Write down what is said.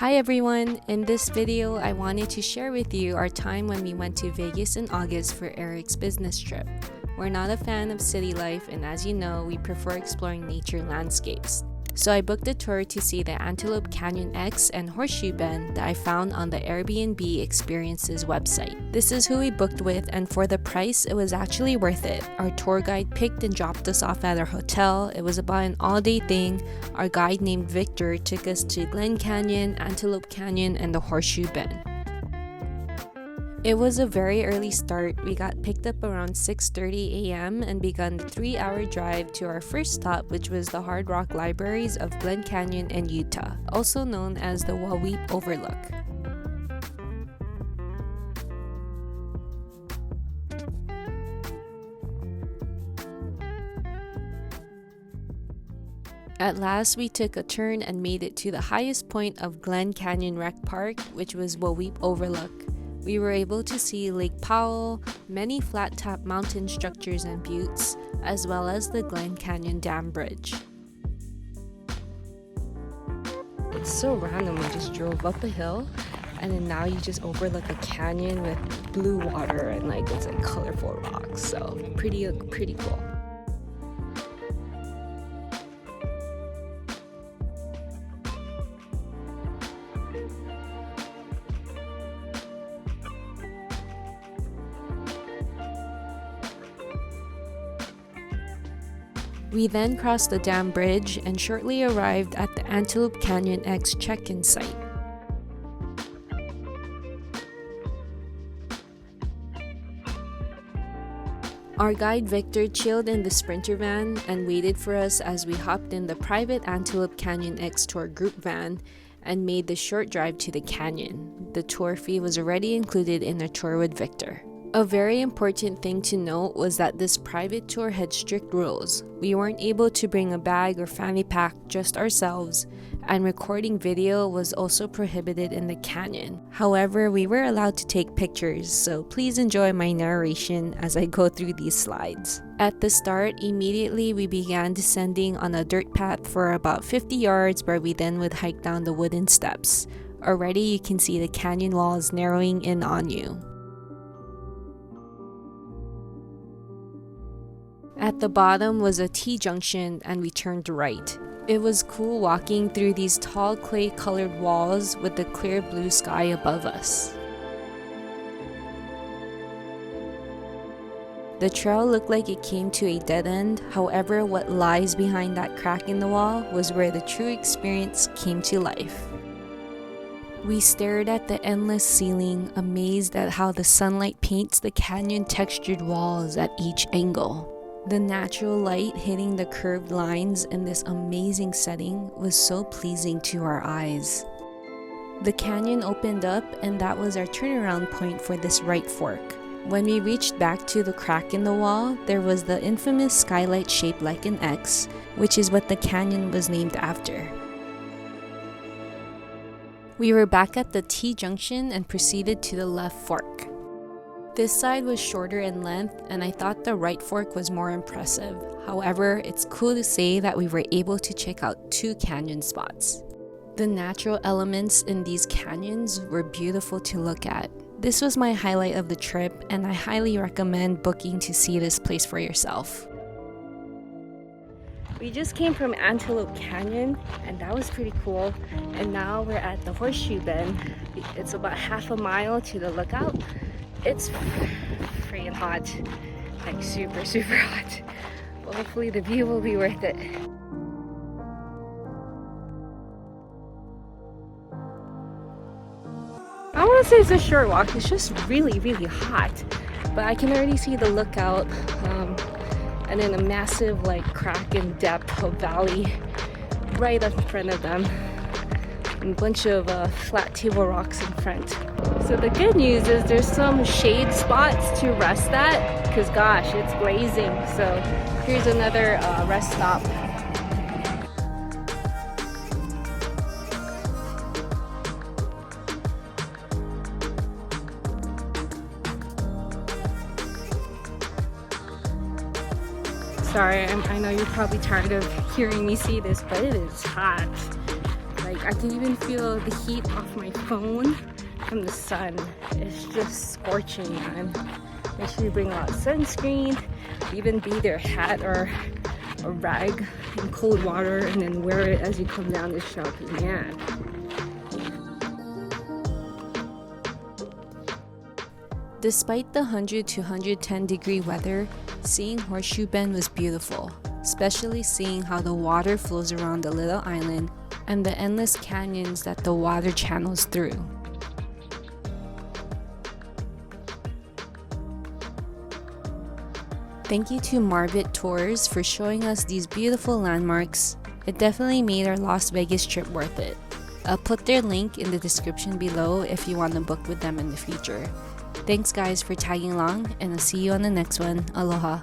Hi everyone! In this video, I wanted to share with you our time when we went to Vegas in August for Erik's business trip. We're not a fan of city life, and as you know, we prefer exploring nature landscapes. So I booked a tour to see the Antelope Canyon X and Horseshoe Bend that I found on the Airbnb Experiences website. This is who we booked with, and for the price, it was actually worth it. Our tour guide picked and dropped us off at our hotel. It was about an all-day thing. Our guide named Victor took us to Glen Canyon, Antelope Canyon, and the Horseshoe Bend. It was a very early start. We got picked up around 6:30 a.m. and began the 3-hour drive to our first stop, which was the Hard Rock Libraries of Glen Canyon and Utah, also known as the Wahweap Overlook. At last, we took a turn and made it to the highest point of Glen Canyon Rec Park, which was Wahweap Overlook. We were able to see Lake Powell, many flat-top mountain structures and buttes, as well as the Glen Canyon Dam Bridge. It's so random. We just drove up a hill, and then now you just overlook a canyon with blue water and it's colorful rocks. So pretty cool. We then crossed the dam bridge and shortly arrived at the Antelope Canyon X check-in site. Our guide Victor chilled in the Sprinter van and waited for us as we hopped in the private Antelope Canyon X tour group van and made the short drive to the canyon. The tour fee was already included in our tour with Victor. A very important thing to note was that this private tour had strict rules. We weren't able to bring a bag or fanny pack, just ourselves, and recording video was also prohibited in the canyon. However, we were allowed to take pictures, so please enjoy my narration as I go through these slides. At the start, immediately we began descending on a dirt path for about 50 yards where we then would hike down the wooden steps. Already you can see the canyon walls narrowing in on you. At the bottom was a T-junction and we turned right. It was cool walking through these tall clay-colored walls with the clear blue sky above us. The trail looked like it came to a dead end. However, what lies behind that crack in the wall was where the true experience came to life. We stared at the endless ceiling, amazed at how the sunlight paints the canyon-textured walls at each angle. The natural light hitting the curved lines in this amazing setting was so pleasing to our eyes. The canyon opened up, and that was our turnaround point for this right fork. When we reached back to the crack in the wall, there was the infamous skylight shaped like an X, which is what the canyon was named after. We were back at the T-junction and proceeded to the left fork. This side was shorter in length, and I thought the right fork was more impressive. However, it's cool to say that we were able to check out 2 canyon spots. The natural elements in these canyons were beautiful to look at. This was my highlight of the trip, and I highly recommend booking to see this place for yourself. We just came from Antelope Canyon, and that was pretty cool. And now we're at the Horseshoe Bend. It's about half a mile to the lookout. It's freaking hot, super hot. Well, hopefully the view will be worth it. I want to say it's a short walk. It's just really hot, but I can already see the lookout, and then a massive crack in depth of valley right in front of them. A bunch of flat table rocks in front. So the good news is there's some shade spots to rest at, because gosh, it's blazing. So here's another rest stop. Sorry, I know you're probably tired of hearing me say this, but it is hot. Like, I can even feel the heat off my phone from the sun. It's just scorching, man. Make sure you bring a lot of sunscreen, even be their hat or a rag in cold water, and then wear it as you come down this trail, because man. Despite the 100 to 110 degree weather, seeing Horseshoe Bend was beautiful, especially seeing how the water flows around the little island and the endless canyons that the water channels through. Thank you to Marvit Tours for showing us these beautiful landmarks. It definitely made our Las Vegas trip worth it. I'll put their link in the description below if you want to book with them in the future. Thanks guys for tagging along, and I'll see you on the next one. Aloha!